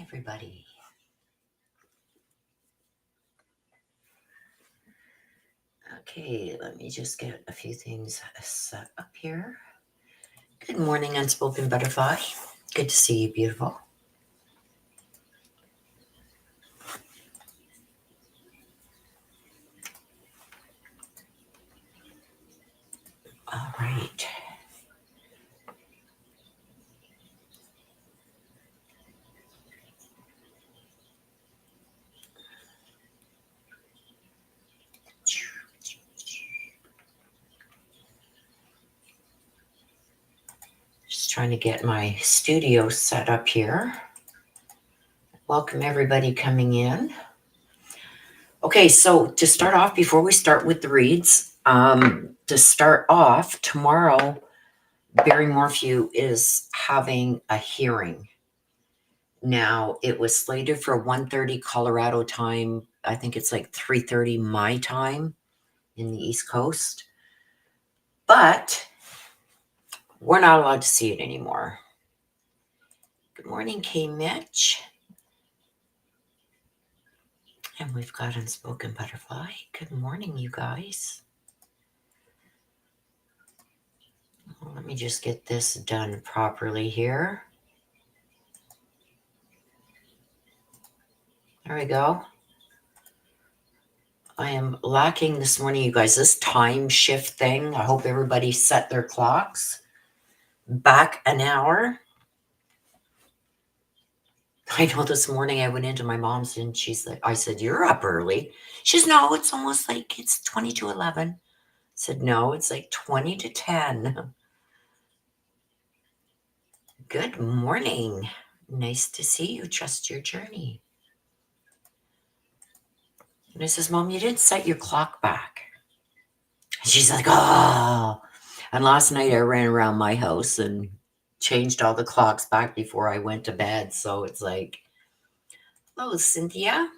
everybody. Okay, let me just get a few things set up here. Good morning, Unspoken Butterfly. Good to see you, beautiful. All right. Just trying to get my studio set up here. Welcome everybody coming in. Okay, so to start off, before we start with the reads, to start off, tomorrow, Barry Morphew is having a hearing. Now, it was slated for 1:30 Colorado time. I think it's like 3:30 my time in the East Coast. But we're not allowed to see it anymore. Good morning, K. Mitch. And we've got Unspoken Butterfly. Good morning, you guys. Well, let me just get this done properly here. There we go. I am lacking this morning, you guys, this time shift thing. I hope everybody set their clocks back an hour. I know this morning I went into my mom's and she's like, I said, you're up early. She says, no, it's almost like it's 20 to 11. I said, no, it's like 20 to 10. Good morning. Nice to see you. Trust your journey. And I says, Mom, you didn't set your clock back. And she's like, oh. And last night I ran around my house and changed all the clocks back before I went to bed. So it's like, hello, Cynthia.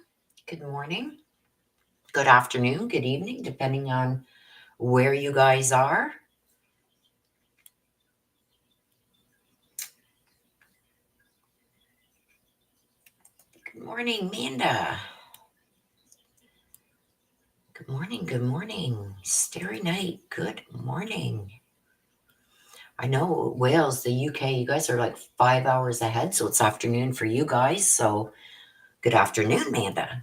Good morning. Good afternoon. Good evening, depending on where you guys are. Good morning, Manda. Good morning, good morning. Starry night, good morning. I know Wales, the UK, you guys are like 5 hours ahead, so it's afternoon for you guys. So good afternoon, Manda.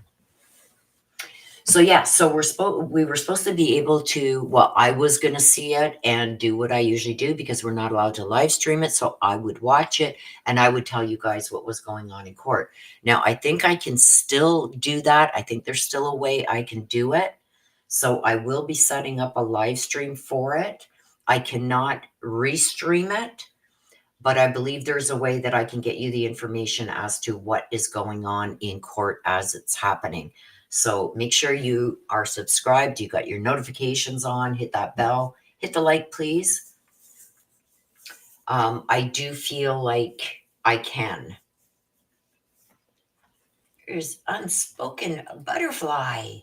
So yeah, so we were supposed to be able to, well, I was going to see it and do what I usually do because we're not allowed to live stream it. So I would watch it and I would tell you guys what was going on in court. Now, I think I can still do that. I think there's still a way I can do it. So I will be setting up a live stream for it. I cannot restream it, but I believe there's a way that I can get you the information as to what is going on in court as it's happening. So make sure you are subscribed. You got your notifications on. Hit that bell. Hit the like, please. I do feel like I can. Here's Unspoken Butterfly.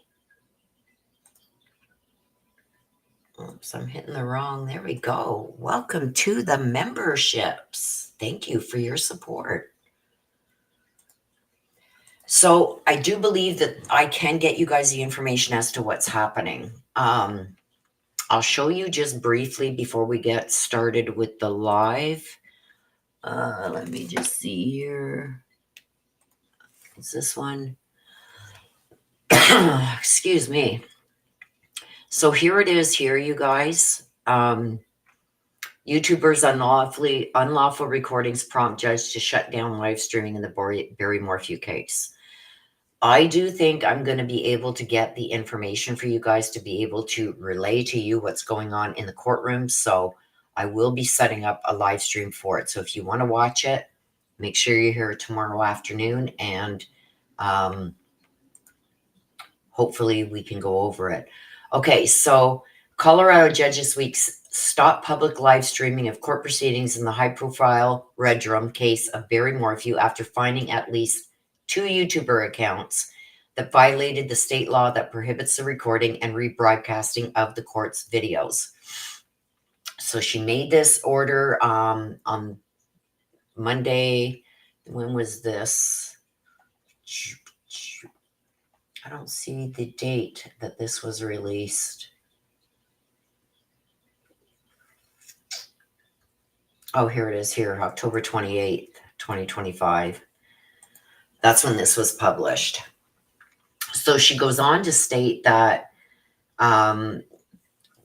Oops, I'm hitting the wrong. There we go. Welcome to the memberships. Thank you for your support. So I do believe that I can get you guys the information as to what's happening. I'll show you just briefly before we get started with the live. Let me just see here. Is this one? Excuse me. So here it is here, you guys. YouTubers unlawful recordings prompt judge to shut down live streaming in the Barry Morphew case. I do think I'm going to be able to get the information for you guys to be able to relay to you what's going on in the courtroom. So I will be setting up a live stream for it. So if you want to watch it, make sure you're here tomorrow afternoon and hopefully we can go over it. Okay, so Colorado judge this week stopped public live streaming of court proceedings in the high-profile Red Drum case of Barry Morphew after finding at least 2 YouTuber accounts that violated the state law that prohibits the recording and rebroadcasting of the court's videos. So she made this order on Monday. When was this? I don't see the date that this was released. Oh, here it is here, October 28th, 2025. That's when this was published. So she goes on to state that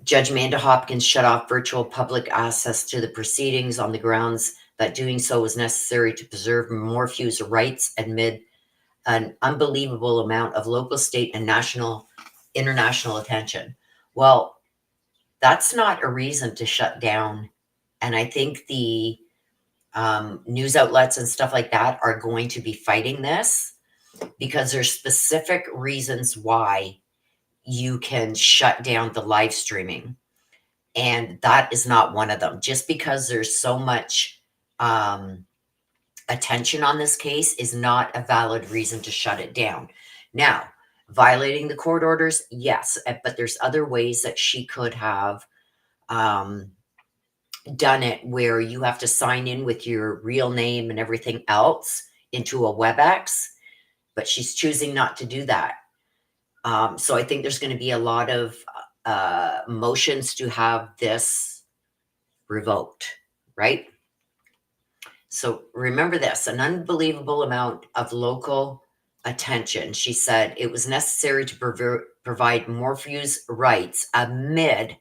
Judge Amanda Hopkins shut off virtual public access to the proceedings on the grounds that doing so was necessary to preserve Morphew's rights amid an unbelievable amount of local, state, and international attention. Well, that's not a reason to shut down. And I think the news outlets and stuff like that are going to be fighting this because there's specific reasons why you can shut down the live streaming. And that is not one of them. Just because there's so much attention on this case is not a valid reason to shut it down. Now, violating the court orders, yes, but there's other ways that she could have done it where you have to sign in with your real name and everything else into a WebEx, but she's choosing not to do that. So I think there's going to be a lot of motions to have this revoked, right? So remember this, an unbelievable amount of local attention. She said it was necessary to provide Morphew's rights amid,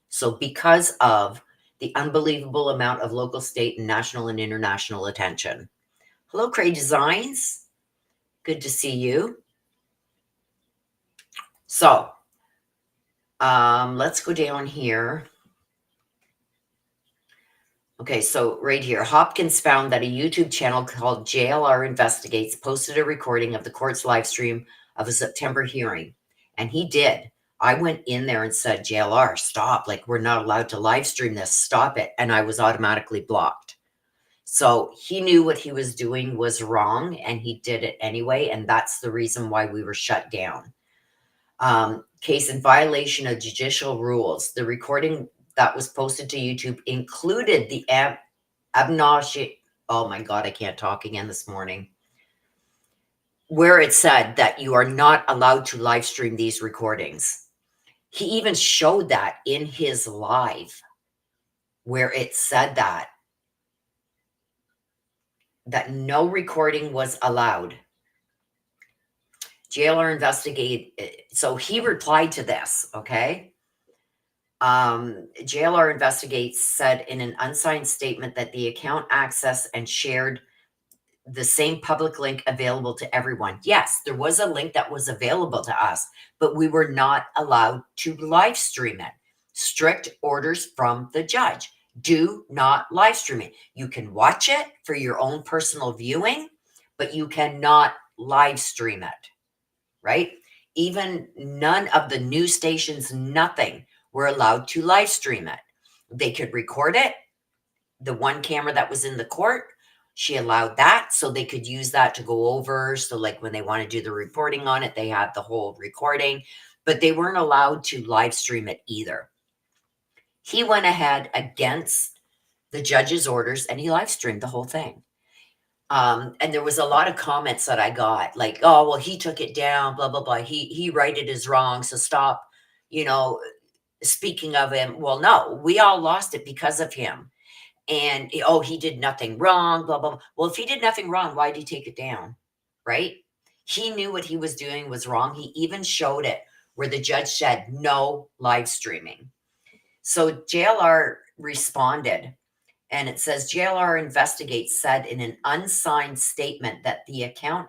so because of the unbelievable amount of local, state, and national and international attention. Hello, Cray Designs. Good to see you. So let's go down here. Okay, so right here, Hopkins found that a YouTube channel called JLR Investigates posted a recording of the court's live stream of a September hearing. And he did. I went in there and said, JLR, stop. Like, we're not allowed to live stream this. Stop it. And I was automatically blocked. So he knew what he was doing was wrong, and he did it anyway. And that's the reason why we were shut down. Case in violation of judicial rules. The recording that was posted to YouTube included the obnoxious, oh my God, I can't talk again this morning, where it said that you are not allowed to live stream these recordings. He even showed that in his live where it said that no recording was allowed. JLR investigate. So he replied to this, okay? JLR Investigates said in an unsigned statement that the account accessed and shared the same public link available to everyone. Yes, there was a link that was available to us, but we were not allowed to live stream it. Strict orders from the judge. Do not live stream it. You can watch it for your own personal viewing, but you cannot live stream it, right? Even none of the news stations, nothing, were allowed to live stream it. They could record it. The one camera that was in the court, she allowed that, so they could use that to go over. So like when they want to do the reporting on it, they had the whole recording, but they weren't allowed to live stream it either. He went ahead against the judge's orders and he live streamed the whole thing. And there was a lot of comments that I got like, oh, well, he took it down, blah, blah, blah. He righted his wrong. So stop, speaking of him. Well, no, we all lost it because of him. And, oh, he did nothing wrong, blah, blah, blah. Well, if he did nothing wrong, why did he take it down? Right? He knew what he was doing was wrong. He even showed it where the judge said no live streaming. So JLR responded. And it says JLR Investigates said in an unsigned statement that the account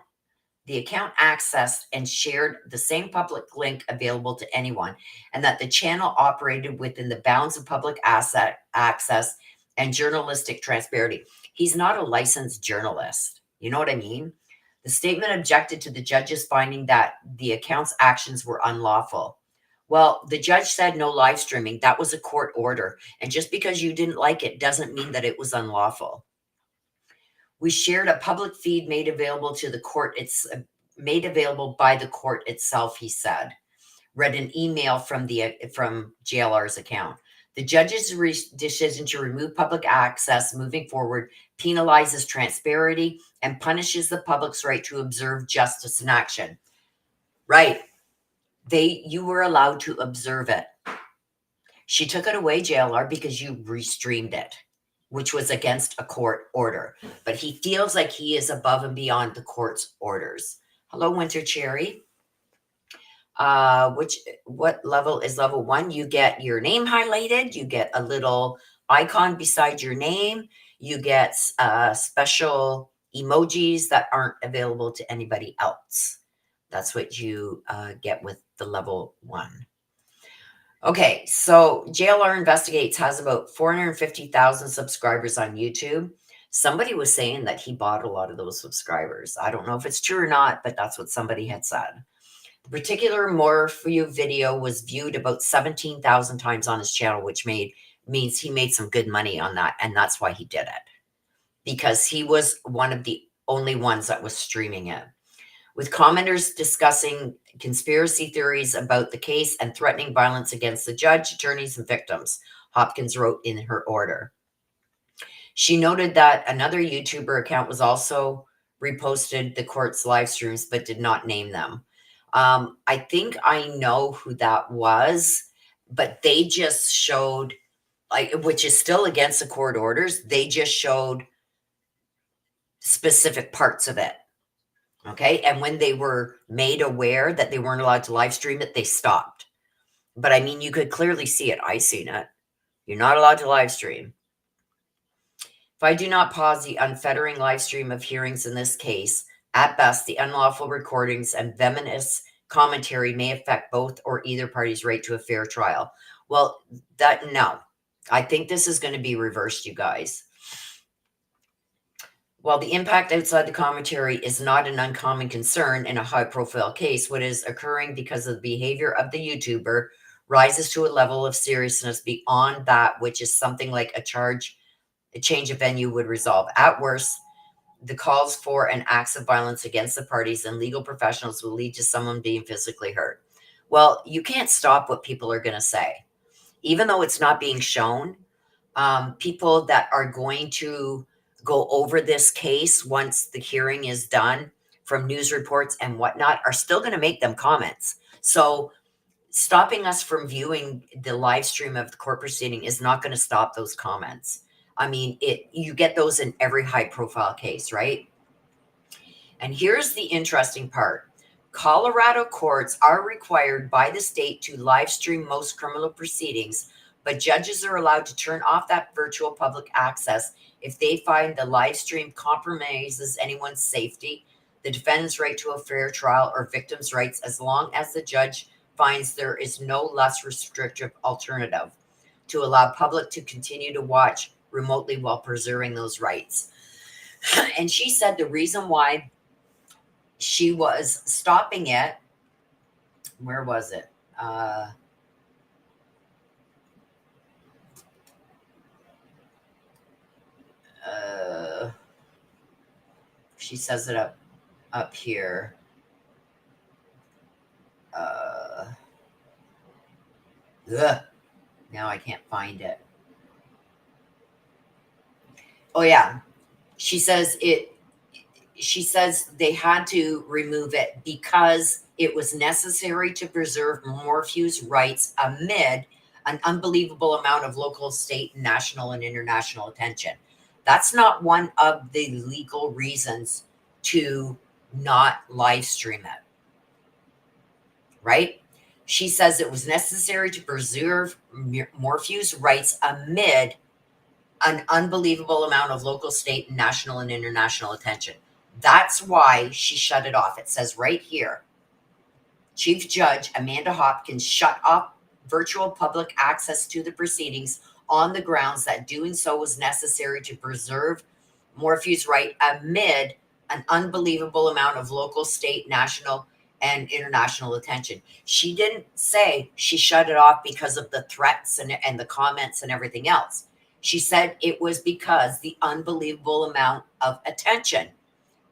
accessed and shared the same public link available to anyone, and that the channel operated within the bounds of public access and journalistic transparency. He's not a licensed journalist. You know what I mean? The statement objected to the judge's finding that the account's actions were unlawful. Well, the judge said no live streaming. That was a court order. And just because you didn't like it doesn't mean that it was unlawful. We shared a public feed made available to the court. It's made available by the court itself, he said. Read an email from JLR's account. The judge's decision to remove public access moving forward penalizes transparency and punishes the public's right to observe justice in action. Right. You were allowed to observe it. She took it away, JLR, because you restreamed it, which was against a court order. But he feels like he is above and beyond the court's orders. Hello, Winter Cherry. What level is level 1? You get your name highlighted. You get a little icon beside your name. You get special emojis that aren't available to anybody else. That's what you get with the level 1. Okay, so JLR Investigates has about 450,000 subscribers on YouTube. Somebody was saying that he bought a lot of those subscribers. I don't know if it's true or not, but that's what somebody had said. The particular Morphew video was viewed about 17,000 times on his channel, which means he made some good money on that, and that's why he did it. Because he was one of the only ones that was streaming it. With commenters discussing conspiracy theories about the case and threatening violence against the judge, attorneys, and victims, Hopkins wrote in her order. She noted that another YouTuber account was also reposted the court's live streams, but did not name them. I think I know who that was, but they just showed, which is still against the court orders, they just showed specific parts of it. Okay. And when they were made aware that they weren't allowed to live stream it, they stopped. But I mean, you could clearly see it. I seen it. You're not allowed to live stream. If I do not pause the unfettering live stream of hearings in this case, at best, the unlawful recordings and venomous commentary may affect both or either party's right to a fair trial. Well, no. I think this is going to be reversed, you guys. While the impact outside the commentary is not an uncommon concern in a high-profile case, what is occurring because of the behavior of the YouTuber rises to a level of seriousness beyond that which is something like a change of venue would resolve. At worst, the calls for and acts of violence against the parties and legal professionals will lead to someone being physically hurt. Well, you can't stop what people are going to say. Even though it's not being shown, people that are going to go over this case once the hearing is done from news reports and whatnot are still going to make them comments. So stopping us from viewing the live stream of the court proceeding is not going to stop those comments. I mean, you get those in every high profile case, right? And here's the interesting part. Colorado courts are required by the state to live stream most criminal proceedings, but judges are allowed to turn off that virtual public access if they find the live stream compromises anyone's safety, the defendant's right to a fair trial, or victims' rights, as long as the judge finds there is no less restrictive alternative to allow public to continue to watch remotely while preserving those rights. And she said the reason why she was stopping it, where was it? She says it up here. Now I can't find it. Oh yeah. She says they had to remove it because it was necessary to preserve Morphew's rights amid an unbelievable amount of local, state, national, and international attention. That's not one of the legal reasons to not live stream it, right? She says it was necessary to preserve Morphew's rights amid an unbelievable amount of local, state, national, and international attention. That's why she shut it off. It says right here, Chief Judge Amanda Hopkins shut off virtual public access to the proceedings on the grounds that doing so was necessary to preserve Morphew's right amid an unbelievable amount of local, state, national, and international attention. She didn't say she shut it off because of the threats and the comments and everything else. She said it was because the unbelievable amount of attention.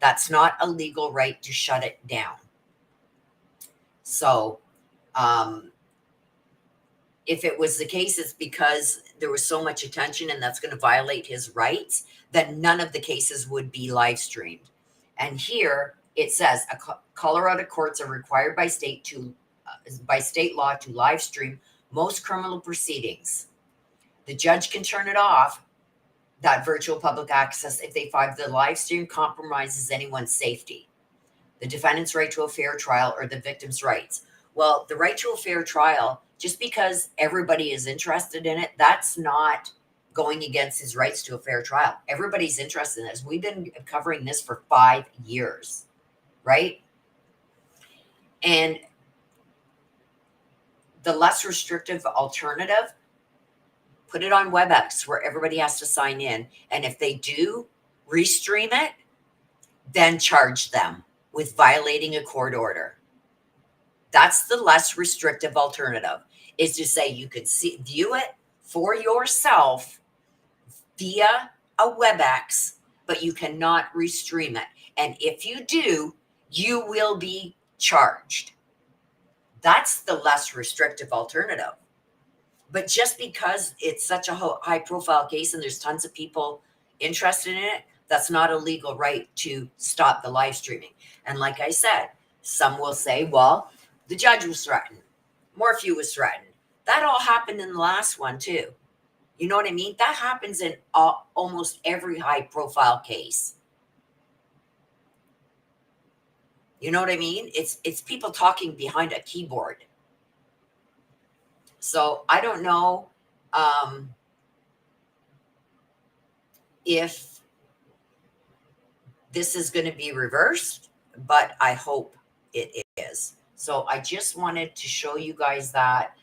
That's not a legal right to shut it down. So if it was the case, it's because there was so much attention and that's going to violate his rights, then none of the cases would be live streamed. And here it says Colorado courts are required by state law to live stream most criminal proceedings. The judge can turn it off, that virtual public access, if they find the live stream compromises anyone's safety, the defendant's right to a fair trial, or the victim's rights. Well, the right to a fair trial, just because everybody is interested in it, that's not going against his rights to a fair trial. Everybody's interested in this. We've been covering this for 5 years, right? And the less restrictive alternative, put it on WebEx where everybody has to sign in. And if they do restream it, then charge them with violating a court order. That's the less restrictive alternative, is to say you could view it for yourself via a WebEx, but you cannot restream it. And if you do, you will be charged. That's the less restrictive alternative. But just because it's such a high profile case and there's tons of people interested in it, that's not a legal right to stop the live streaming. And like I said, some will say, well, the judge was threatened. Morphew was threatened. That all happened in the last one too. You know what I mean? That happens in almost every high profile case. You know what I mean? It's people talking behind a keyboard. So I don't know if this is going to be reversed, but I hope it is. So I just wanted to show you guys that.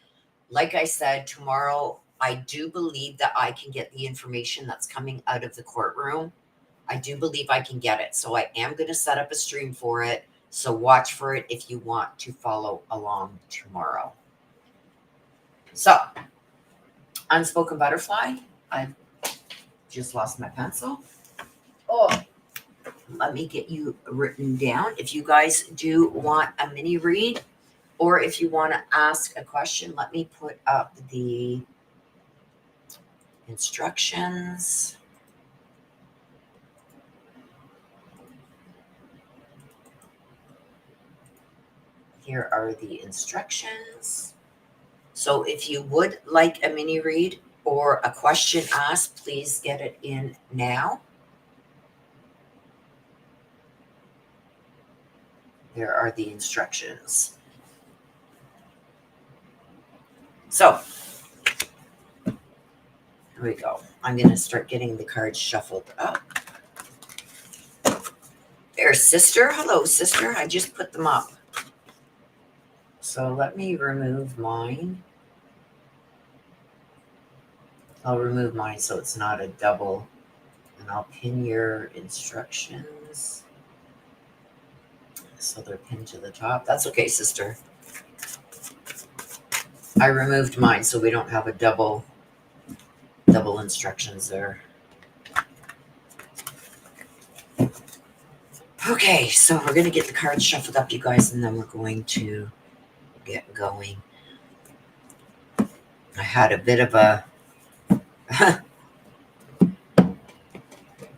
Like I said, tomorrow, I do believe that I can get the information that's coming out of the courtroom. I do believe I can get it. So I am going to set up a stream for it. So watch for it if you want to follow along tomorrow. So, Unspoken Butterfly. I've just lost my pencil. Oh, let me get you written down. If you guys do want a mini read, or if you want to ask a question, let me put up the instructions. Here are the instructions. So if you would like a mini read or a question asked, please get it in now. There are the instructions. So here we go. I'm going to start getting the cards shuffled up. There's Sister. Hello, Sister. I just put them up. So let me remove mine. I'll remove mine so it's not a double. And I'll pin your instructions. So they're pinned to the top. That's okay, Sister. I removed mine so we don't have a double instructions there. Okay, so we're going to get the cards shuffled up, you guys, and then we're going to get going. I had a bit of a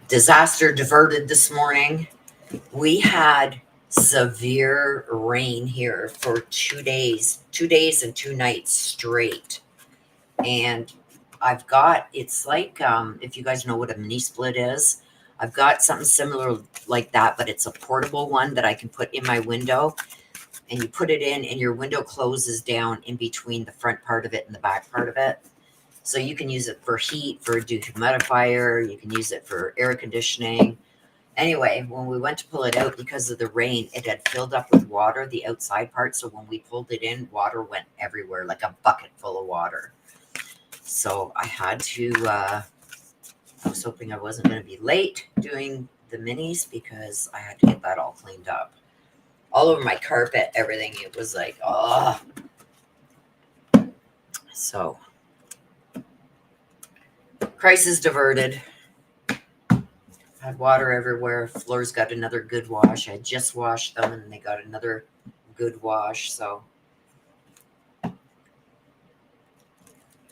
disaster diverted this morning. We had severe rain here for 2 days and 2 nights straight. And I've got, it's like, if you guys know what a mini split is, I've got something similar like that, but it's a portable one that I can put in my window, and you put it in and your window closes down in between the front part of it and the back part of it. So you can use it for heat, for a dehumidifier. You can use it for air conditioning. Anyway, when we went to pull it out, because of the rain, it had filled up with water, the outside part. So when we pulled it in, water went everywhere, like a bucket full of water. So I had to, I was hoping I wasn't going to be late doing the minis because I had to get that all cleaned up. All over my carpet, everything. It was like, oh. So, crisis diverted. Had water everywhere. Floors got another good wash. I just washed them and they got another good wash. So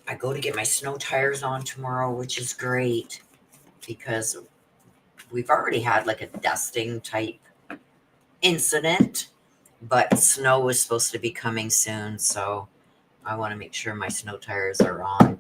I go to get my snow tires on tomorrow, which is great because we've already had like a dusting type incident, but snow is supposed to be coming soon, so I want to make sure my snow tires are on.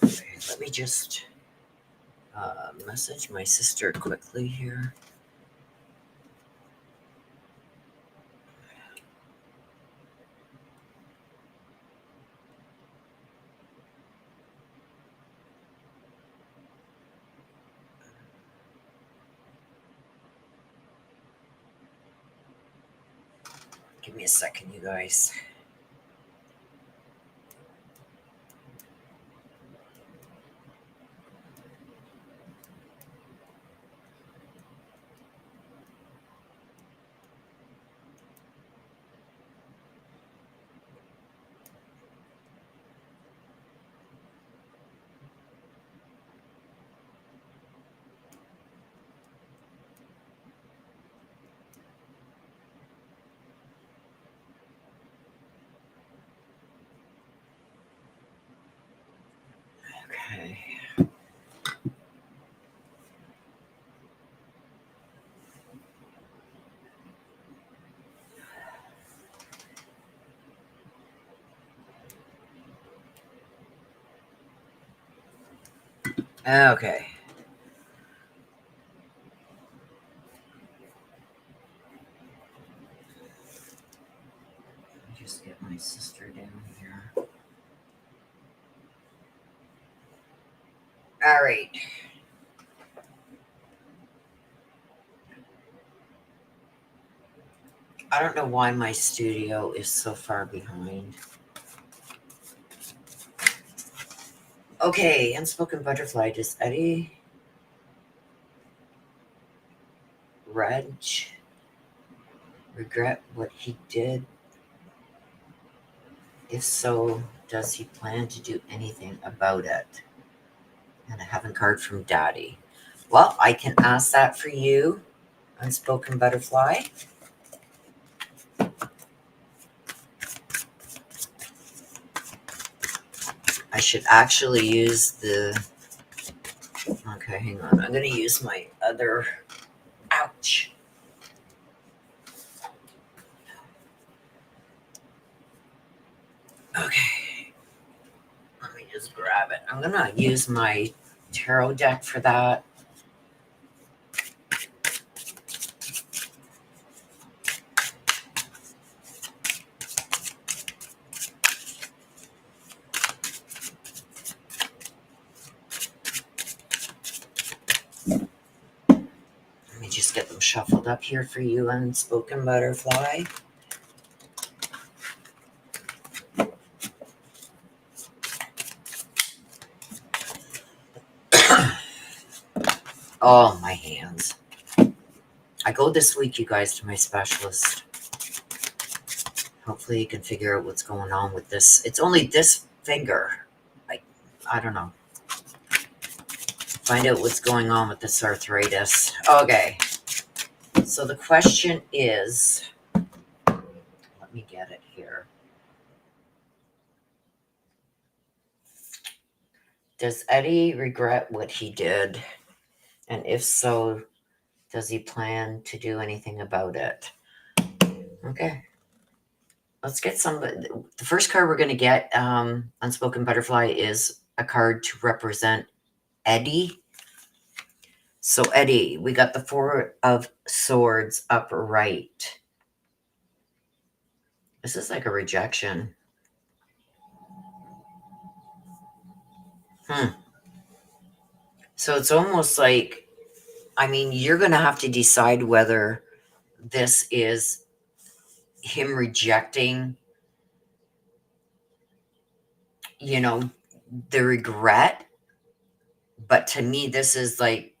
Okay, let me just message my sister quickly here. Give me a second, you guys. Okay. Okay. Let me just get my sister down here. All right. I don't know why my studio is so far behind. Okay, Unspoken Butterfly. Does Eddie Reg regret what he did? If so, does he plan to do anything about it? And I have a card from Daddy. Well, I can ask that for you, Unspoken Butterfly. I should actually use the... Okay, hang on. I'm going to use my other... Ouch. Okay. Let me just grab it. I'm going to use my tarot deck for that. Let me just get them shuffled up here for you, Unspoken Butterfly. Oh, my hands. I go this week, you guys, to my specialist. Hopefully you can figure out what's going on with this. It's only this finger. I don't know. Find out what's going on with this arthritis. Okay. So the question is, let me get it here. Does Eddie regret what he did? And if so, does he plan to do anything about it? Okay. Let's get some. The first card we're going to get, Unspoken Butterfly, is a card to represent Eddie. So Eddie, we got the Four of Swords upright. This is like a rejection. So it's almost like, I mean, you're going to have to decide whether this is him rejecting you know, the regret. But to me, this is like,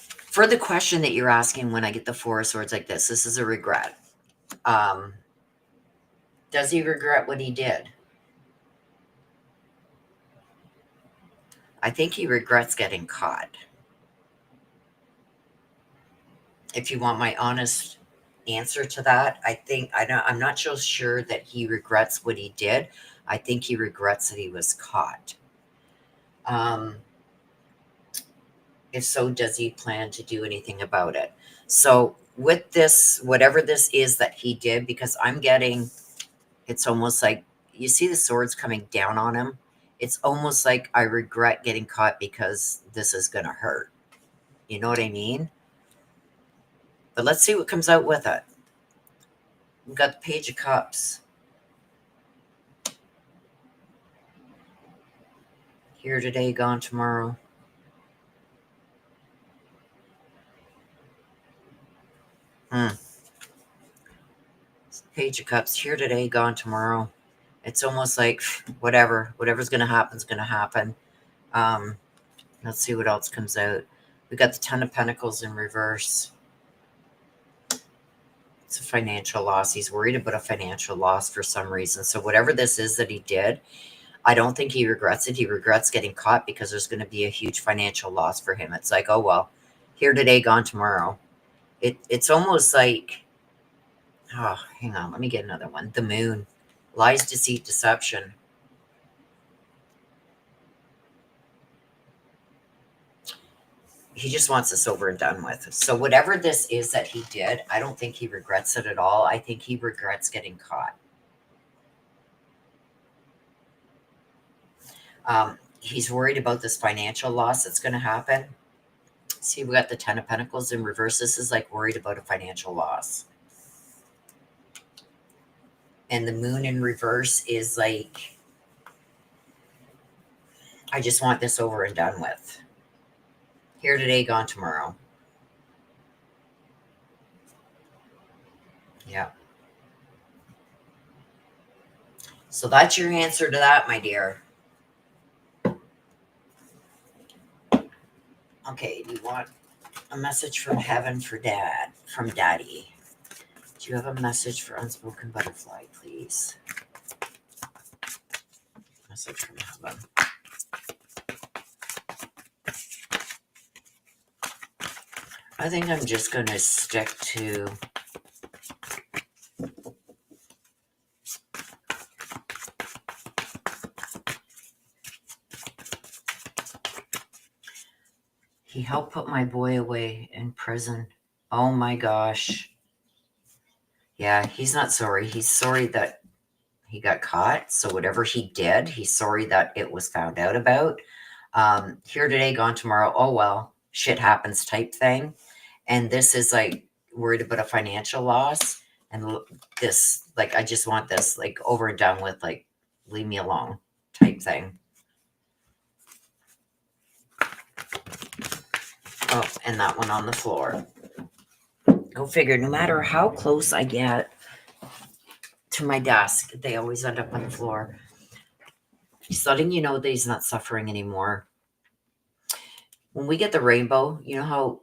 for the question that you're asking, when I get the Four of Swords like this is a regret. Um, does he regret what he did? I think he regrets getting caught. If you want my honest answer to that, I'm not so sure that he regrets what he did. I think he regrets that he was caught. Um, if so, does he plan to do anything about it? So with this, whatever this is that he did, because I'm getting, it's almost like, you see the swords coming down on him. It's almost like I regret getting caught because this is going to hurt. You know what I mean? But let's see what comes out with it. We've got the Page of Cups. Here today, gone tomorrow. Page of Cups. Here today, gone tomorrow. It's almost like whatever's going to happen is going to happen. Let's see what else comes out. We got the Ten of Pentacles in reverse. It's a financial loss. He's worried about a financial loss for some reason. So whatever this is that he did, I don't think he regrets it. He regrets getting caught because there's going to be a huge financial loss for him. It's like, oh, well, here today, gone tomorrow. It's almost like, oh, hang on. Let me get another one. The Moon. Lies, deceit, deception. He just wants this over and done with. So whatever this is that he did, I don't think he regrets it at all. I think he regrets getting caught. He's worried about this financial loss that's going to happen. See, we got the Ten of Pentacles in reverse. This is like worried about a financial loss. And the Moon in reverse is like, I just want this over and done with. Here today, gone tomorrow. Yeah. So that's your answer to that, my dear. Okay, do you want a message from heaven for dad, from daddy? Do you have a message for unspoken butterfly, please? Message from heaven. I think I'm just going to stick to he helped put my boy away in prison. Oh my gosh. Yeah, he's not sorry. He's sorry that he got caught. So whatever he did, he's sorry that it was found out about. Here today, gone tomorrow. Oh, well, shit happens type thing. And this is like worried about a financial loss. And this, like, I just want this like over and done with, like, leave me alone type thing. Oh, and that one on the floor. Go figure, no matter how close I get to my desk, they always end up on the floor. He's letting you know that he's not suffering anymore. When we get the rainbow, you know how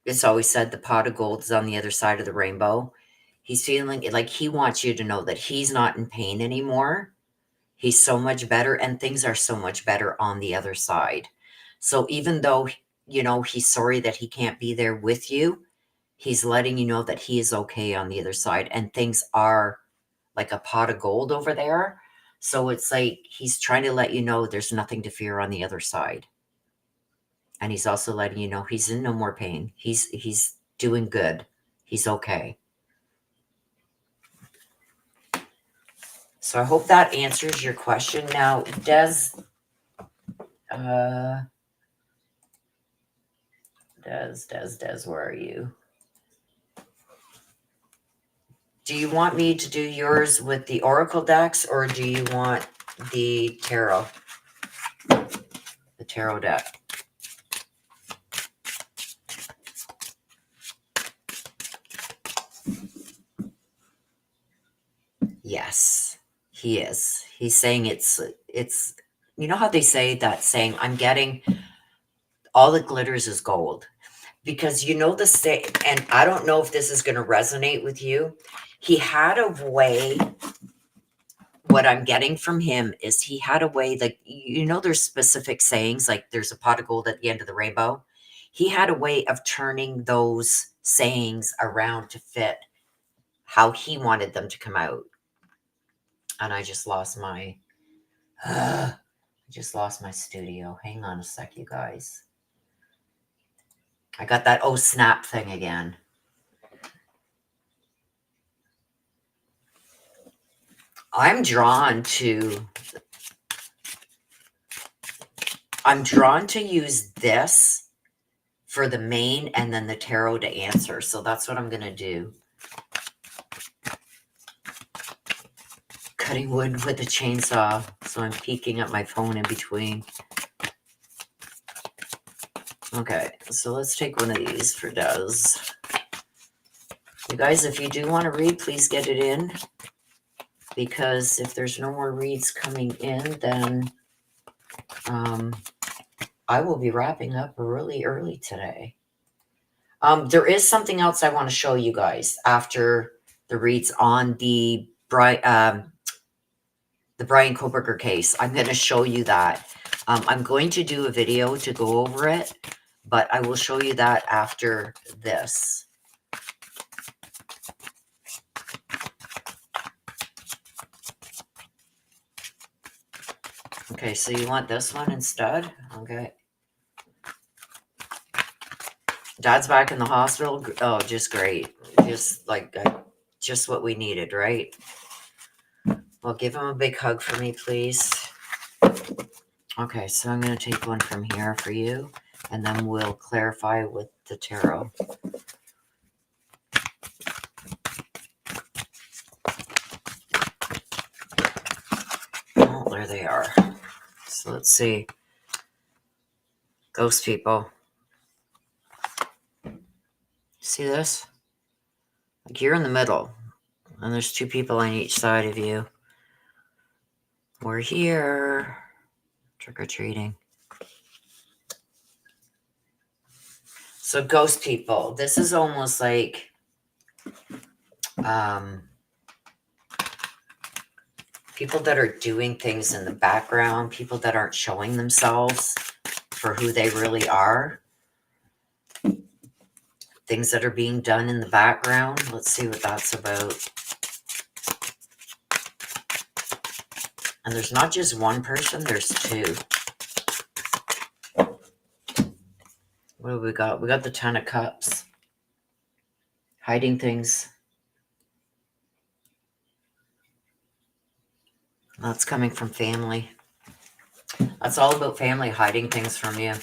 it's always said the pot of gold is on the other side of the rainbow? He's feeling like he wants you to know that he's not in pain anymore. He's so much better, and things are so much better on the other side. So even though, you know, he's sorry that he can't be there with you, he's letting you know that he is okay on the other side, and things are like a pot of gold over there. So it's like he's trying to let you know there's nothing to fear on the other side. And he's also letting you know he's in no more pain. He's doing good. He's okay. So I hope that answers your question. Now, Des, where are you? Do you want me to do yours with the Oracle decks, or do you want the tarot? The tarot deck. Yes, he is. He's saying it's you know how they say that saying, I'm getting all that glitters is gold. Because you know the say, and I don't know if this is going to resonate with you. He had a way, what I'm getting from him is he had a way, like, you know, there's specific sayings, like there's a pot of gold at the end of the rainbow. He had a way of turning those sayings around to fit how he wanted them to come out. And I just lost my, I just lost my studio. Hang on a sec, you guys. I got that oh snap thing again. I'm drawn to use this for the main and then the tarot to answer. So that's what I'm going to do. Cutting wood with a chainsaw. So I'm peeking at my phone in between. Okay, so let's take one of these for Des. You guys, if you do want to read, please get it in. Because if there's no more reads coming in, then I will be wrapping up really early today. There is something else I want to show you guys after the reads on the Brian Koberger case. I'm going to show you that. I'm going to do a video to go over it, but I will show you that after this. Okay, so you want this one instead? Okay. Dad's back in the hospital. Oh, just great. Just like, just what we needed, right? Well, give him a big hug for me, please. Okay, so I'm going to take one from here for you, and then we'll clarify with the tarot. Oh, there they are. So let's see. Ghost people. See this? Like you're in the middle, and there's two people on each side of you. We're here. Trick-or-treating. So ghost people. This is almost like people that are doing things in the background, people that aren't showing themselves for who they really are. Things that are being done in the background. Let's see what that's about. And there's not just one person, there's two. What have we got? We got the Ten of Cups. Hiding things. That's coming from family. That's all about family, hiding things from you.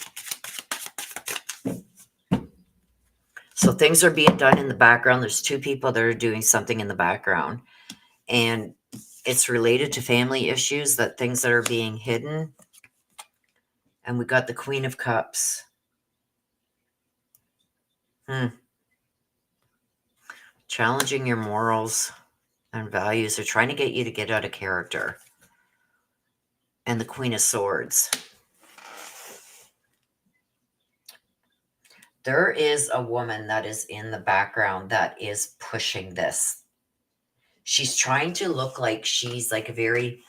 So things are being done in the background. There's two people that are doing something in the background. And it's related to family issues, that things that are being hidden. And we got the Queen of Cups. Challenging your morals and values. They're trying to get you to get out of character. And the Queen of Swords. There is a woman that is in the background that is pushing this. She's trying to look like she's like a very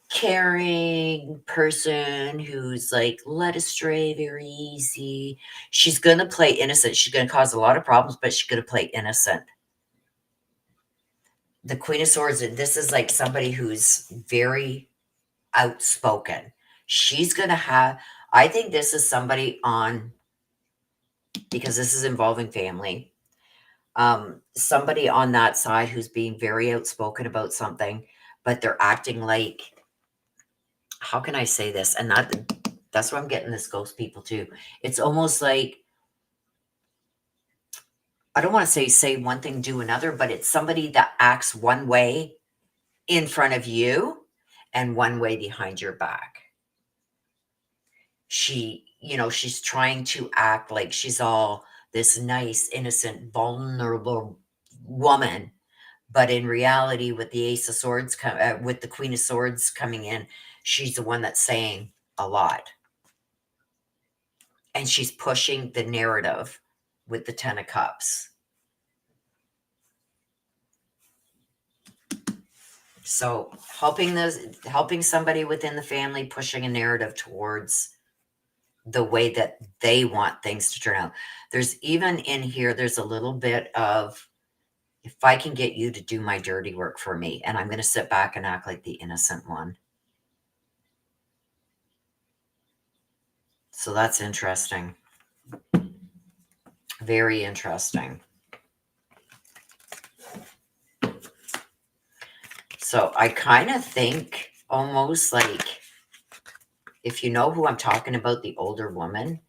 caring person who's like led astray very easy. She's going to play innocent. She's going to cause a lot of problems, but she's going to play innocent. The Queen of Swords, this is like somebody who's very outspoken. She's going to have, I think this is somebody on, because this is involving family, somebody on that side who's being very outspoken about something, but they're acting like, how can I say this? And that's why I'm getting this ghost people too. It's almost like, I don't want to say one thing, do another, but it's somebody that acts one way in front of you and one way behind your back. She's trying to act like she's all this nice, innocent, vulnerable woman, But in reality, with the Ace of Swords, with the Queen of Swords coming in, she's the one that's saying a lot. And she's pushing the narrative with the Ten of Cups. So helping somebody within the family, pushing a narrative towards the way that they want things to turn out. There's even in here, there's a little bit of, if I can get you to do my dirty work for me, and I'm going to sit back and act like the innocent one. So that's interesting. Very interesting. So I kind of think almost like, if you know who I'm talking about, the older woman,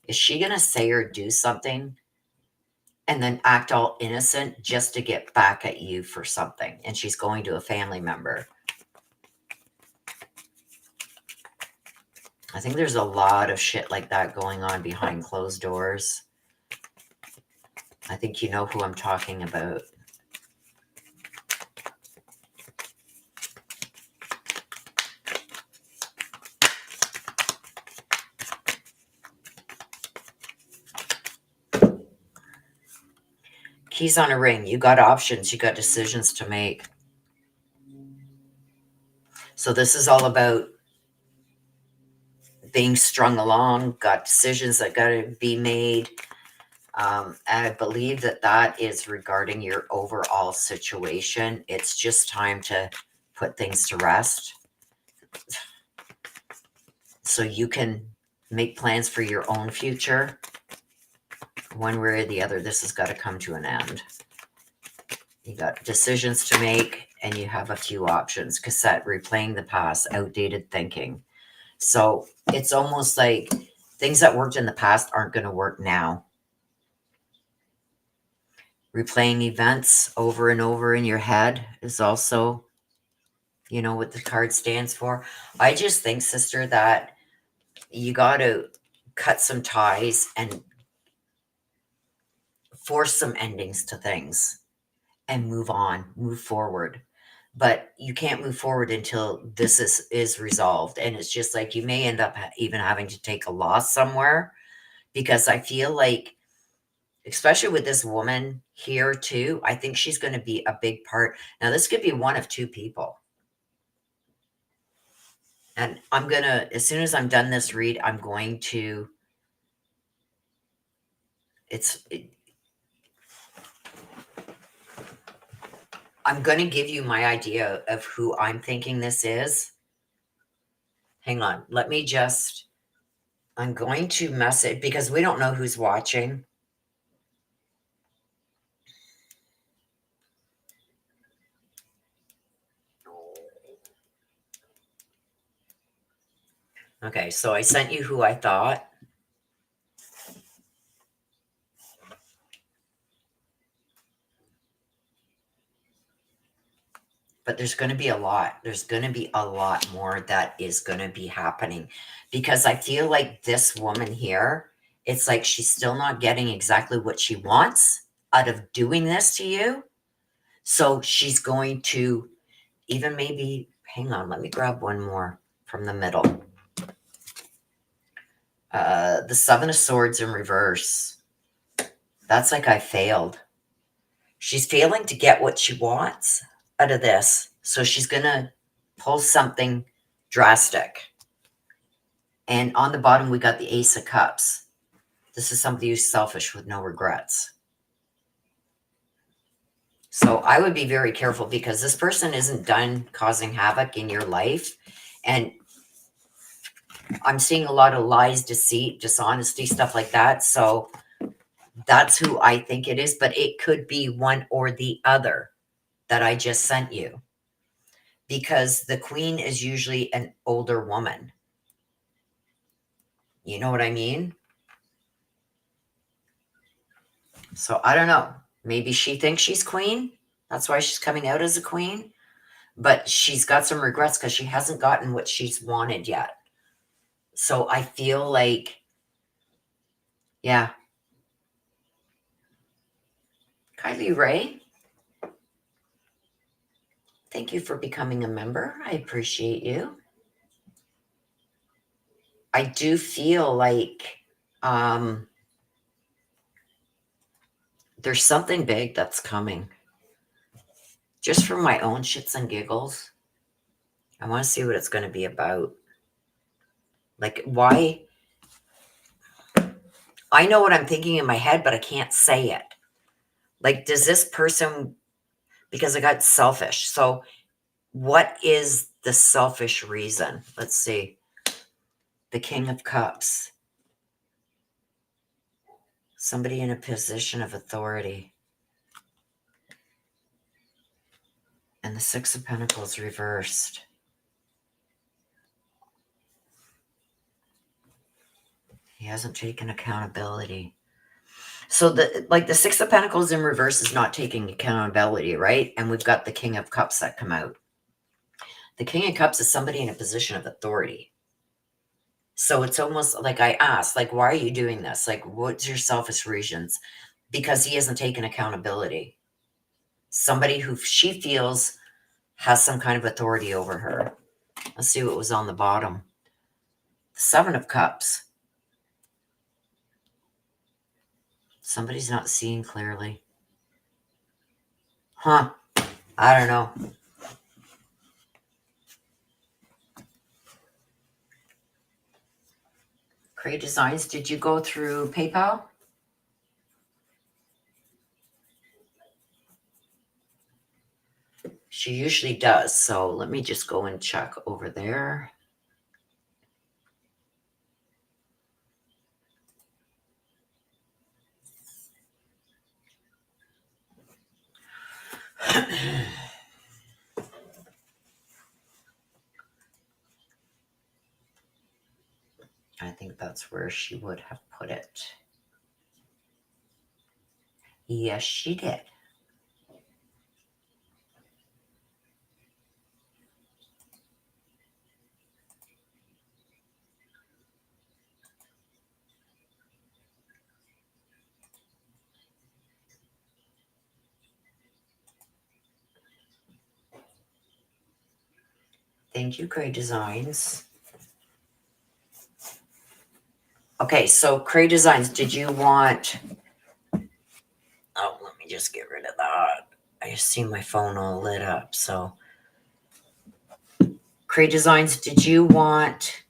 is she going to say or do something and then act all innocent just to get back at you for something? And she's going to a family member. I think there's a lot of shit like that going on behind closed doors. I think you know who I'm talking about. Keys on a ring. You got options. You got decisions to make. So this is all about being strung along, got decisions that got to be made. I believe that is regarding your overall situation. It's just time to put things to rest so you can make plans for your own future. One way or the other, this has got to come to an end. You got decisions to make, and you have a few options. Cassette, replaying the past, outdated thinking. So it's almost like things that worked in the past aren't going to work now. Replaying events over and over in your head is also, you know, what the card stands for. I just think, sister, that you got to cut some ties and force some endings to things and move on, move forward. But you can't move forward until this is resolved. And it's just like you may end up even having to take a loss somewhere, because I feel like, especially with this woman here too, I think she's going to be a big part. Now, this could be one of two people. And I'm going to, as soon as I'm done this read, I'm going to, I'm going to give you my idea of who I'm thinking this is. Hang on. Let me just, I'm going to message, because we don't know who's watching. Okay, so I sent you who I thought. But there's going to be a lot. There's going to be a lot more that is going to be happening, because I feel like this woman here, it's like she's still not getting exactly what she wants out of doing this to you. So she's going to even maybe, hang on, let me grab one more from the middle. The Seven of Swords in reverse. That's like I failed. She's failing to get what she wants out of this. So she's going to pull something drastic. And on the bottom, we got the Ace of Cups. This is somebody who's selfish with no regrets. So I would be very careful, because this person isn't done causing havoc in your life. And I'm seeing a lot of lies, deceit, dishonesty, stuff like that. So that's who I think it is. But it could be one or the other that I just sent you, because the queen is usually an older woman. You know what I mean? So I don't know. Maybe she thinks she's queen. That's why she's coming out as a queen. But she's got some regrets because she hasn't gotten what she's wanted yet. So I feel like, yeah. Kylie Ray. Thank you for becoming a member. I appreciate you. I do feel like there's something big that's coming. Just for my own shits and giggles. I want to see what it's going to be about. Like, why? I know what I'm thinking in my head, but I can't say it. Like, does this person, because I got selfish. So, what is the selfish reason? Let's see. The King of Cups. Somebody in a position of authority. And the Six of Pentacles reversed. He hasn't taken accountability. So the Six of Pentacles in reverse is not taking accountability, right? And we've got the King of Cups that come out. The King of Cups is somebody in a position of authority. So it's almost like I asked, like, why are you doing this? Like, what's your selfish reasons? Because he hasn't taken accountability. Somebody who she feels has some kind of authority over her. Let's see what was on the bottom. The Seven of Cups. Somebody's not seeing clearly. Huh. I don't know. Create Designs, did you go through PayPal? She usually does. So let me just go and check over there. I think that's where she would have put it. Yes, she did. Thank you, Create Designs. Okay, so Create Designs, did you want... Oh, let me just get rid of that. I just see my phone all lit up, so... Create Designs, did you want...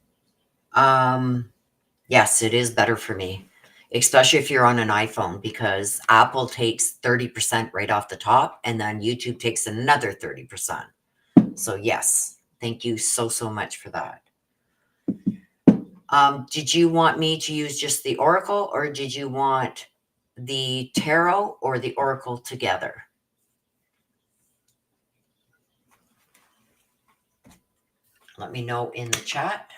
Yes, it is better for me, especially if you're on an iPhone, because Apple takes 30% right off the top, and then YouTube takes another 30%. So yes, thank you so much for that. Did you want me to use just the Oracle, or did you want the Tarot or the Oracle together? Let me know in the chat.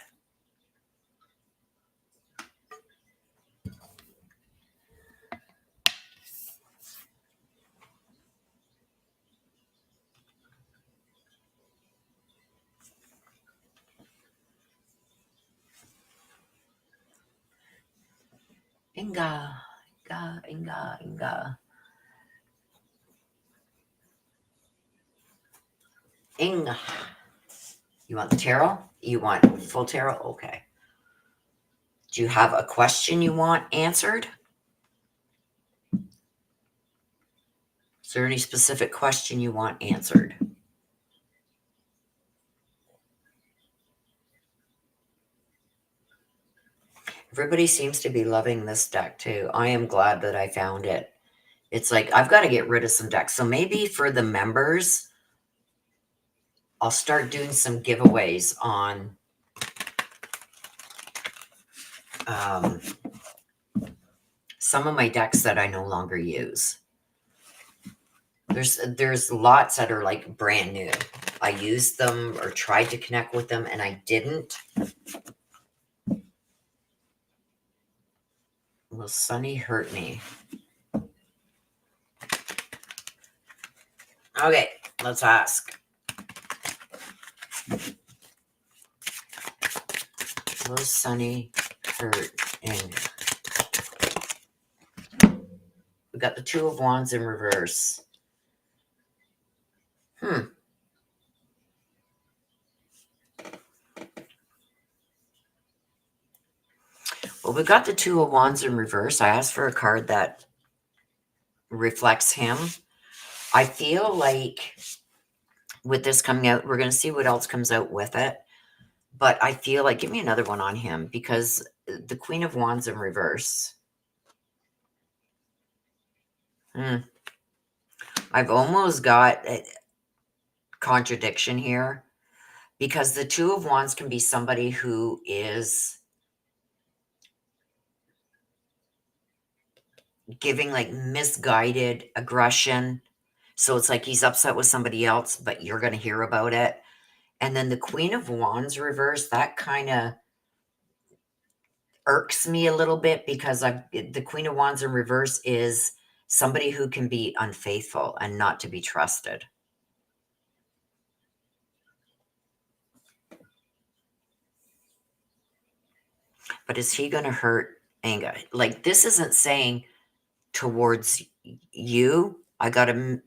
Inga. Inga. You want the tarot? You want full tarot? Okay. Do you have a question you want answered? Is there any specific question you want answered? Everybody seems to be loving this deck too. I am glad that I found it. It's like, I've got to get rid of some decks. So maybe for the members, I'll start doing some giveaways on some of my decks that I no longer use. There's lots that are like brand new. I used them or tried to connect with them and I didn't. Will Sunny hurt me? Okay, let's ask. Will Sunny hurt Ing? We got the Two of Wands in reverse. Well, we've got the Two of Wands in reverse. I asked for a card that reflects him. I feel like with this coming out, we're going to see what else comes out with it. But I feel like, give me another one on him, because the Queen of Wands in reverse. I've almost got a contradiction here, because the Two of Wands can be somebody who is giving like misguided aggression. So it's like he's upset with somebody else, but you're going to hear about it. And then the Queen of Wands reverse, that kind of irks me a little bit, because the Queen of Wands in reverse is somebody who can be unfaithful and not to be trusted. But is he going to hurt Anga? Like, this isn't saying towards you. I got a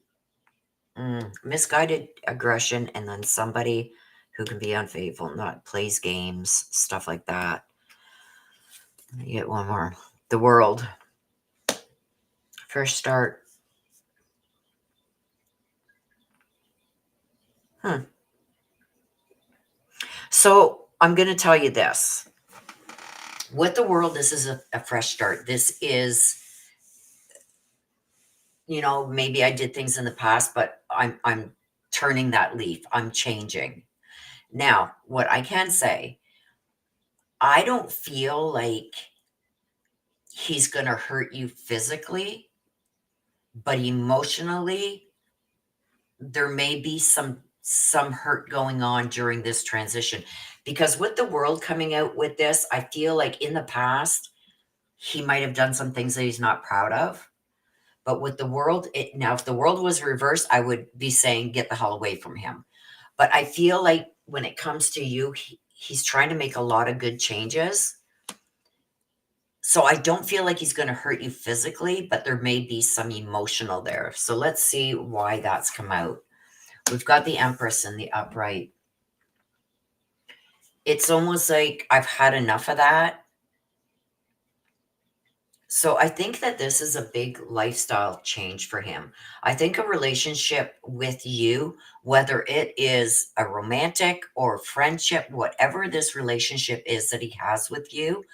misguided aggression, and then somebody who can be unfaithful, not plays games, stuff like that. Let me get one more. The World. First start. So I'm going to tell you this. With the World, this is a fresh start. This is, maybe I did things in the past, but I'm turning that leaf. I'm changing. Now, what I can say, I don't feel like he's going to hurt you physically, but emotionally, there may be some hurt going on during this transition. Because with the World coming out with this, I feel like in the past, he might have done some things that he's not proud of. But with the World, now if the World was reversed, I would be saying get the hell away from him. But I feel like when it comes to you, he's trying to make a lot of good changes. So I don't feel like he's going to hurt you physically, but there may be some emotional there. So let's see why that's come out. We've got the Empress in the upright. It's almost like I've had enough of that. So I think that this is a big lifestyle change for him. I think a relationship with you, whether it is a romantic or friendship, whatever this relationship is that he has with you,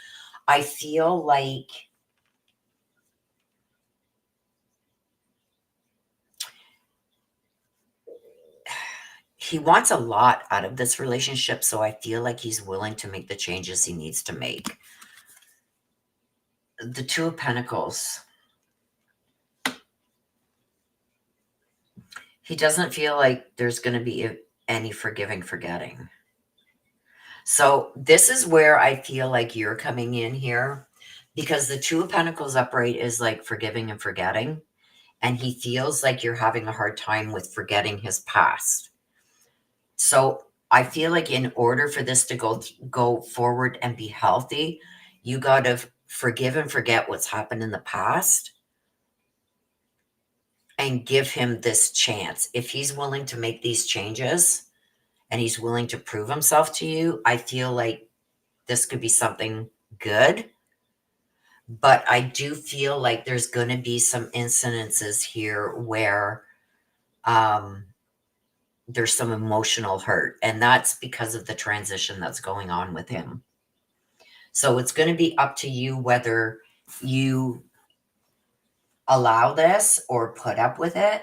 I feel like he wants a lot out of this relationship. So I feel like he's willing to make the changes he needs to make. The Two of Pentacles. He doesn't feel like there's going to be any forgiving, forgetting. So this is where I feel like you're coming in here, because the Two of Pentacles upright is like forgiving and forgetting. And he feels like you're having a hard time with forgetting his past. So I feel like in order for this to go forward and be healthy, you got to forgive and forget what's happened in the past and give him this chance. If he's willing to make these changes and he's willing to prove himself to you, I feel like this could be something good. But I do feel like there's going to be some incidences here where there's some emotional hurt, and that's because of the transition that's going on with him. So it's going to be up to you whether you allow this or put up with it.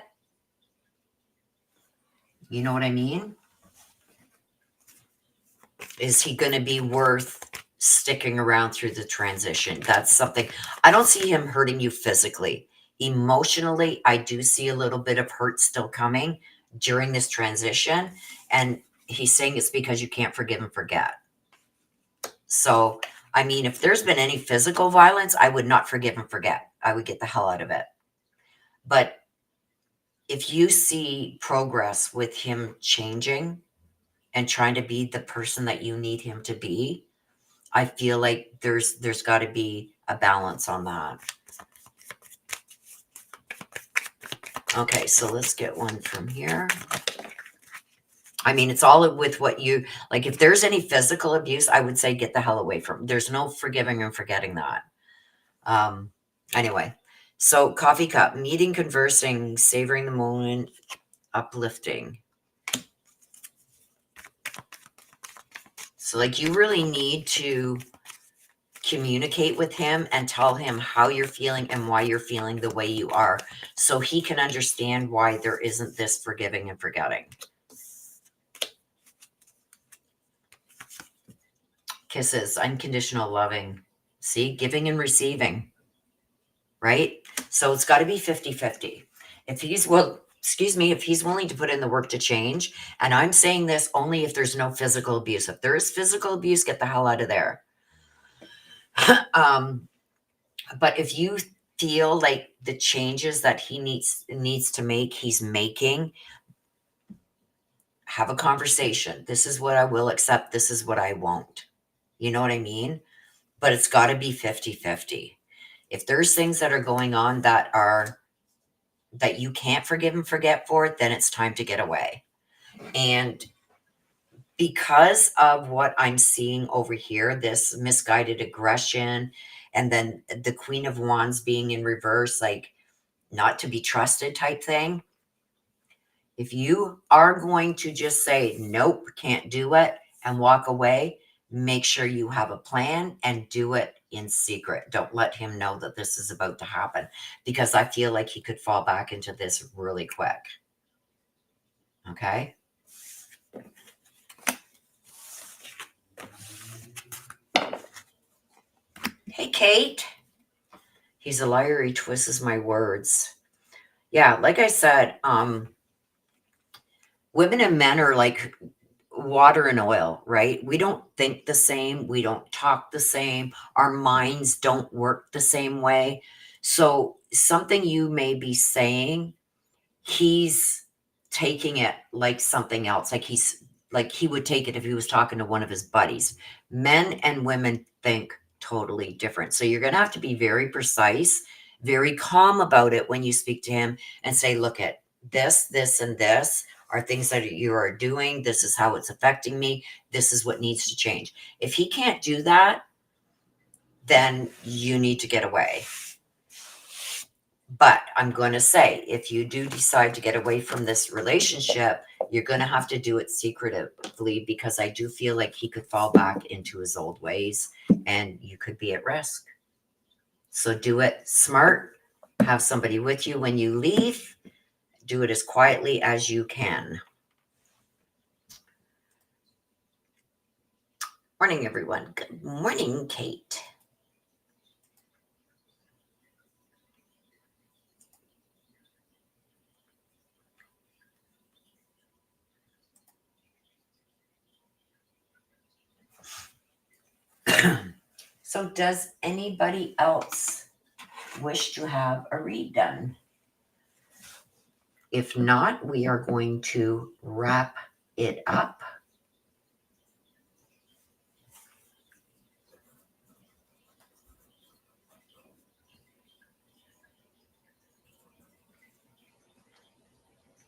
You know what I mean? Is he going to be worth sticking around through the transition? That's something. I don't see him hurting you physically. Emotionally, I do see a little bit of hurt still coming during this transition. And he's saying it's because you can't forgive and forget. So, I mean, if there's been any physical violence, I would not forgive and forget. I would get the hell out of it. But if you see progress with him changing and trying to be the person that you need him to be, I feel like there's got to be a balance on that. Okay, so let's get one from here. I mean, it's all with what you like. If there's any physical abuse, I would say get the hell away from. There's no forgiving and forgetting that. Um, anyway, so coffee cup, meeting, conversing, savoring the moment, uplifting. So, like, you really need to communicate with him and tell him how you're feeling and why you're feeling the way you are so he can understand why there isn't this forgiving and forgetting. Kisses, unconditional loving. See, giving and receiving, right? So it's got to be 50-50. If he's, well, excuse me, if he's willing to put in the work to change, and I'm saying this only if there's no physical abuse. If there is physical abuse, get the hell out of there. um, but if you feel like the changes that he needs to make, he's making, have a conversation. This is what I will accept. This is what I won't. You know what I mean? But it's got to be 50-50. If there's things that are going on that you can't forgive and forget for, then it's time to get away. And because of what I'm seeing over here, this misguided aggression, and then the Queen of Wands being in reverse, like not to be trusted type thing. If you are going to just say, nope, can't do it, and walk away, make sure you have a plan and do it in secret. Don't let him know that this is about to happen, because I feel like he could fall back into this really quick. Okay? Hey, Kate. He's a liar. He twists my words. Yeah, like I said, women and men are like water and oil, right? We don't think the same. We don't talk the same. Our minds don't work the same way. So something you may be saying, he's taking it like something else. Like he would take it if he was talking to one of his buddies. Men and women think totally different. So you're going to have to be very precise, very calm about it when you speak to him and say, look at this, and this are things that you are doing. This is how it's affecting me. This is what needs to change. If he can't do that, then you need to get away. But I'm going to say, if you do decide to get away from this relationship, you're going to have to do it secretively, because I do feel like he could fall back into his old ways and you could be at risk. So do it smart. Have somebody with you when you leave. Do it as quietly as you can. Morning, everyone. Good morning, Kate. So does anybody else wish to have a read done? If not, we are going to wrap it up.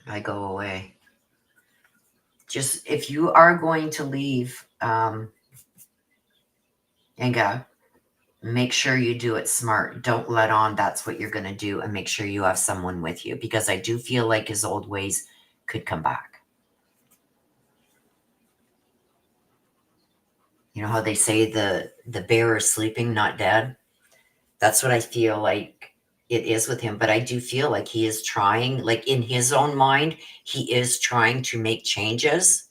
I go away. Just if you are going to leave, Inga, make sure you do it smart. Don't let on that's what you're going to do, and make sure you have someone with you, because I do feel like his old ways could come back. You know how they say the bear is sleeping, not dead? That's what I feel like it is with him. But I do feel like he is trying, like in his own mind, he is trying to make changes.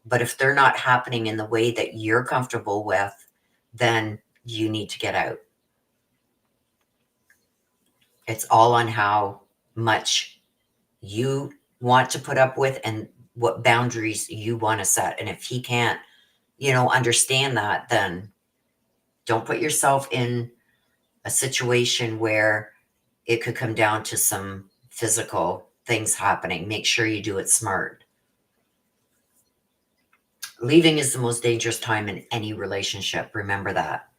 But if they're not happening in the way that you're comfortable with, then you need to get out. It's all on how much you want to put up with and what boundaries you want to set. And if he can't, understand that, then don't put yourself in a situation where it could come down to some physical things happening. Make sure you do it smart. Leaving is the most dangerous time in any relationship. Remember that.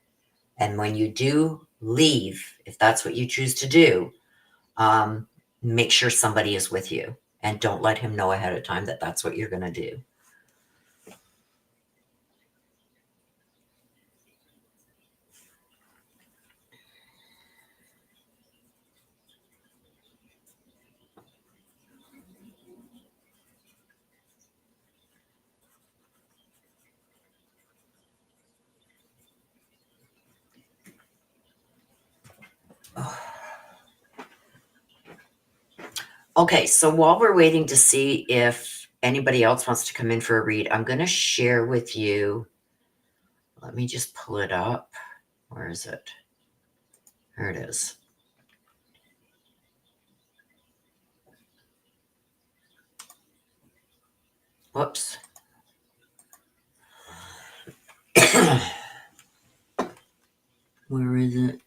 And when you do leave, if that's what you choose to do, make sure somebody is with you and don't let him know ahead of time that that's what you're going to do. Okay, so while we're waiting to see if anybody else wants to come in for a read, I'm going to share with you. Let me just pull it up. Where is it? There it is. Whoops. Where is it?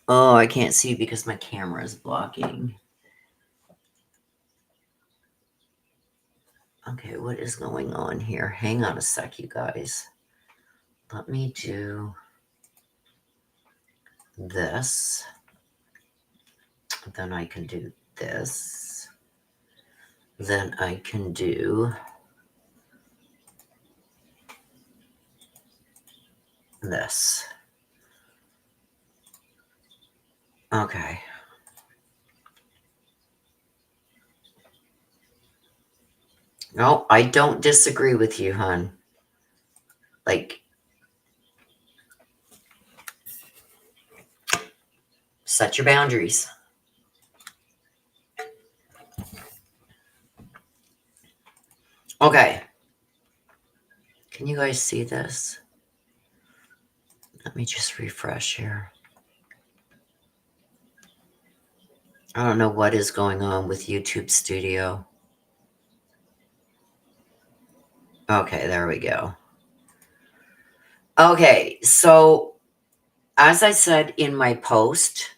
Oh, I can't see because my camera is blocking. Okay, what is going on here? Hang on a sec, you guys. Let me do this. Then I can do this. Then I can do this. Okay. No, I don't disagree with you, hon. Like, set your boundaries. Okay. Can you guys see this? Let me just refresh here. I don't know what is going on with YouTube Studio. Okay, there we go. Okay, so as I said in my post,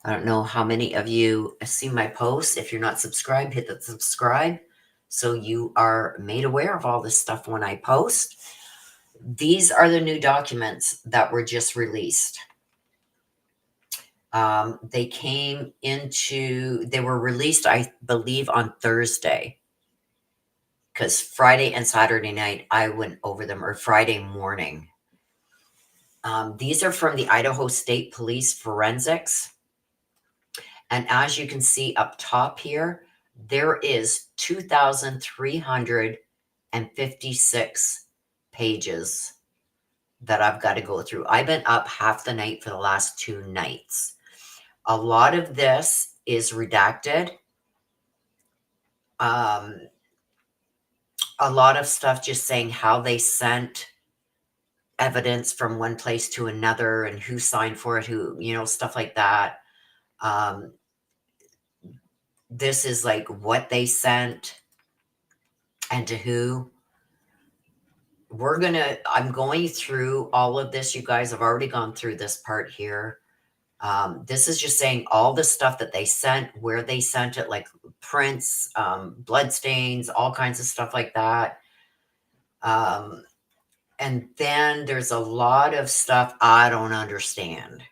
I don't know how many of you have seen my post. If you're not subscribed, hit the subscribe so you are made aware of all this stuff when I post. These are the new documents that were just released. They were released, I believe, on Thursday. Because Friday and Saturday night, I went over them, or Friday morning. These are from the Idaho State Police Forensics. And as you can see up top here, there is 2,356 pages that I've got to go through. I've been up half the night for the last 2 nights. A lot of this is redacted. A lot of stuff just saying how they sent evidence from one place to another and who signed for it, who, stuff like that. This is like what they sent and to who. I'm going through all of this. You guys have already gone through this part here. This is just saying all the stuff that they sent, where they sent it, like prints, blood stains, all kinds of stuff like that. And then there's a lot of stuff I don't understand.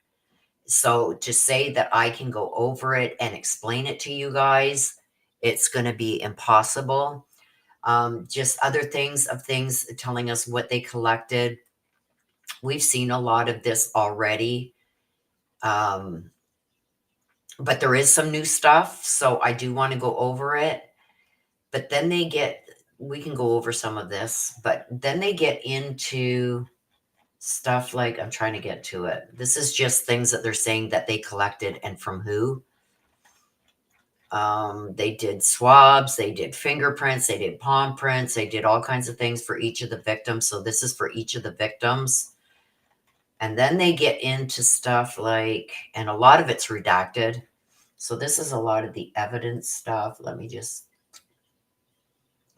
So to say that I can go over it and explain it to you guys, it's going to be impossible. Just other things telling us what they collected. We've seen a lot of this already. But there is some new stuff, so I do want to go over it. But then we can go over some of this, but then they get into stuff like, I'm trying to get to it. This is just things that they're saying that they collected and from who. They did swabs, they did fingerprints, they did palm prints, they did all kinds of things for each of the victims. So this is for each of the victims. And then they get into stuff like, and a lot of it's redacted. So this is a lot of the evidence stuff. Let me just,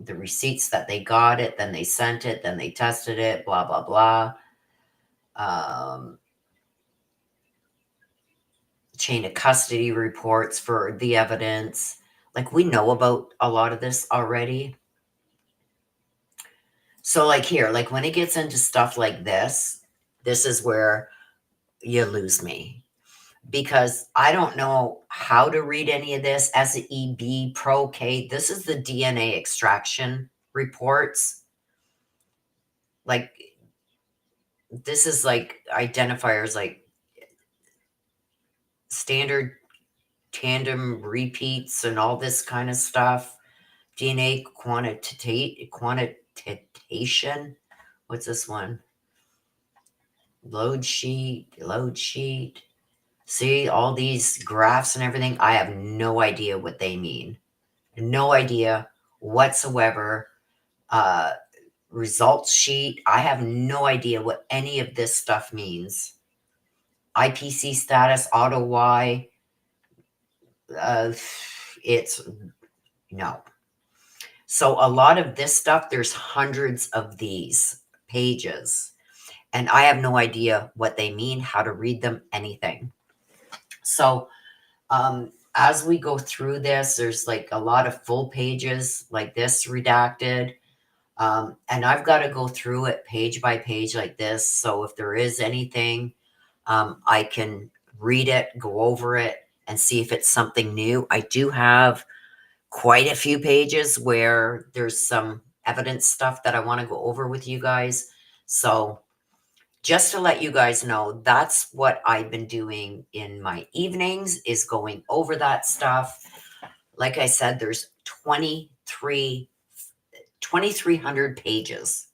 the receipts that they got it, then they sent it, then they tested it, blah, blah, blah. Chain of custody reports for the evidence. Like, we know about a lot of this already. So like here, like when it gets into stuff like this is where you lose me. because I don't know how to read any of this. SEB Pro K. This is the DNA extraction reports. Like, this is like identifiers like standard tandem repeats and all this kind of stuff. DNA quantitation. What's this one? Load sheet. See all these graphs and everything? I have no idea what they mean. No idea whatsoever. Results sheet. I have no idea what any of this stuff means. IPC status, auto Y. It's no. So a lot of this stuff, there's hundreds of these pages, and I have no idea what they mean, how to read them, anything. So as we go through this, there's like a lot of full pages like this redacted. And I've got to go through it page by page like this. So if there is anything, I can read it, go over it, and see if it's something new. I do have quite a few pages where there's some evidence stuff that I want to go over with you guys. So just to let you guys know, that's what I've been doing in my evenings, is going over that stuff. Like I said, there's 2,300 pages.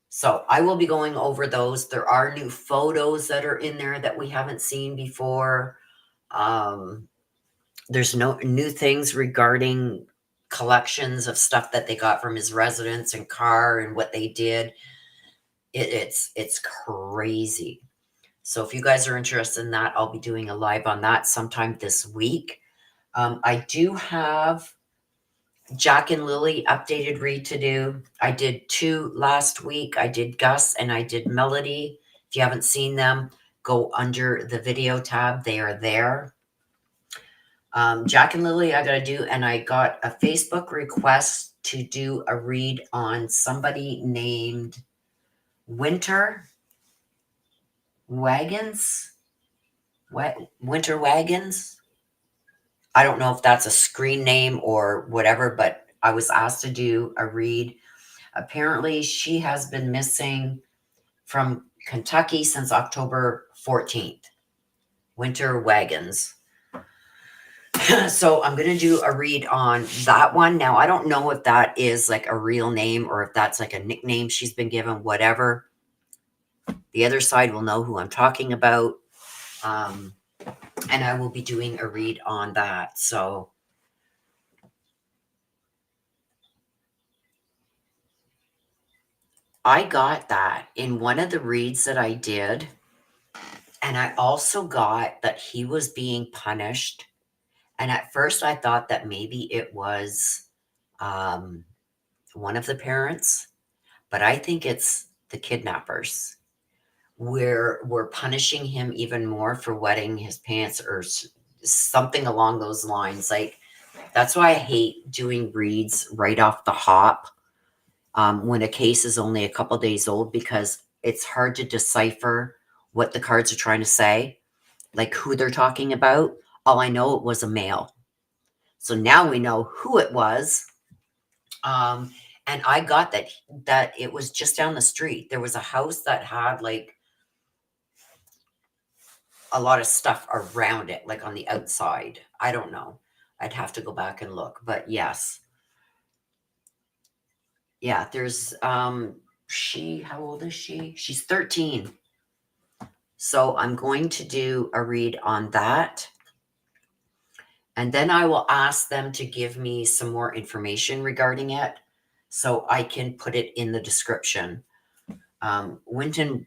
So I will be going over those. There are new photos that are in there that we haven't seen before. There's no new things regarding collections of stuff that they got from his residence and car and what they did. It's crazy. So if you guys are interested in that, I'll be doing a live on that sometime this week. I do have Jack and Lily updated read to do. I did 2 last week. I did Gus and I did Melody. If you haven't seen them, go under the video tab. They are there. Jack and Lily, I got to do, and I got a Facebook request to do a read on somebody named Winter Wagons. Winter Wagons. I don't know if that's a screen name or whatever, but I was asked to do a read. Apparently, she has been missing from Kentucky since October 14th. Winter Wagons. So I'm going to do a read on that one. Now, I don't know if that is like a real name or if that's like a nickname she's been given, whatever. The other side will know who I'm talking about. And I will be doing a read on that. So I got that in one of the reads that I did. And I also got that he was being punished. And at first I thought that maybe it was one of the parents, but I think it's the kidnappers. We're punishing him even more for wetting his pants or something along those lines. Like, that's why I hate doing reads right off the hop when a case is only a couple days old, because it's hard to decipher what the cards are trying to say, like who they're talking about. All I know, it was a male. So now we know who it was. And I got that it was just down the street. There was a house that had like a lot of stuff around it, like on the outside. I don't know. I'd have to go back and look, but yes. Yeah, there's how old is she? She's 13. So I'm going to do a read on that. And then I will ask them to give me some more information regarding it so I can put it in the description. Winter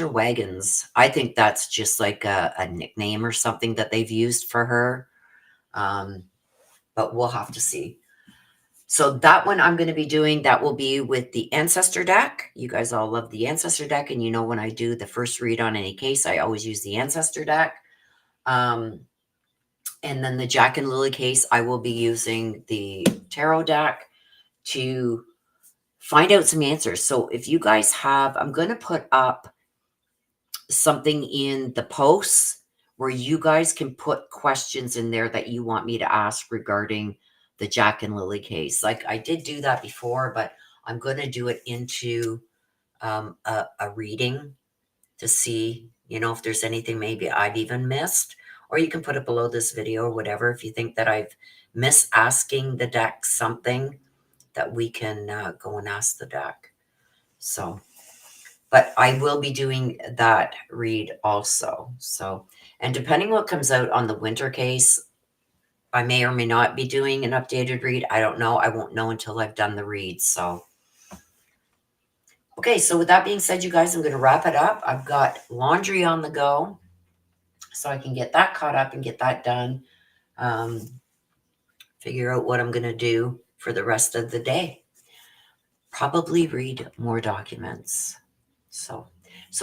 Wagons. I think that's just like a nickname or something that they've used for her. But we'll have to see. So that one I'm going to be doing, that will be with the Ancestor deck. You guys all love the Ancestor deck. And you know, when I do the first read on any case, I always use the Ancestor deck. And then the Jack and Lily case, I will be using the tarot deck to find out some answers. So if you guys have, I'm going to put up something in the posts where you guys can put questions in there that you want me to ask regarding the Jack and Lily case. Like I did do that before, but I'm going to do it into a reading to see, if there's anything maybe I've even missed. Or you can put it below this video or whatever if you think that I've missed asking the deck something that we can go and ask the deck. So, but I will be doing that read also. So, and depending what comes out on the winter case, I may or may not be doing an updated read. I don't know. I won't know until I've done the read. So, okay. So with that being said, you guys, I'm going to wrap it up. I've got laundry on the go, so I can get that caught up and get that done. Figure out what I'm going to do for the rest of the day. Probably read more documents. So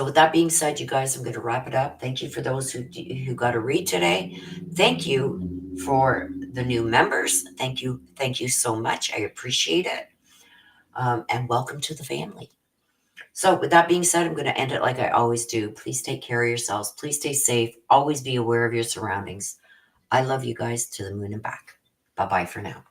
with that being said, you guys, I'm going to wrap it up. Thank you for those who got a read today. Thank you for the new members. Thank you so much. I appreciate it. And welcome to the family. So with that being said, I'm going to end it like I always do. Please take care of yourselves. Please stay safe. Always be aware of your surroundings. I love you guys to the moon and back. Bye-bye for now.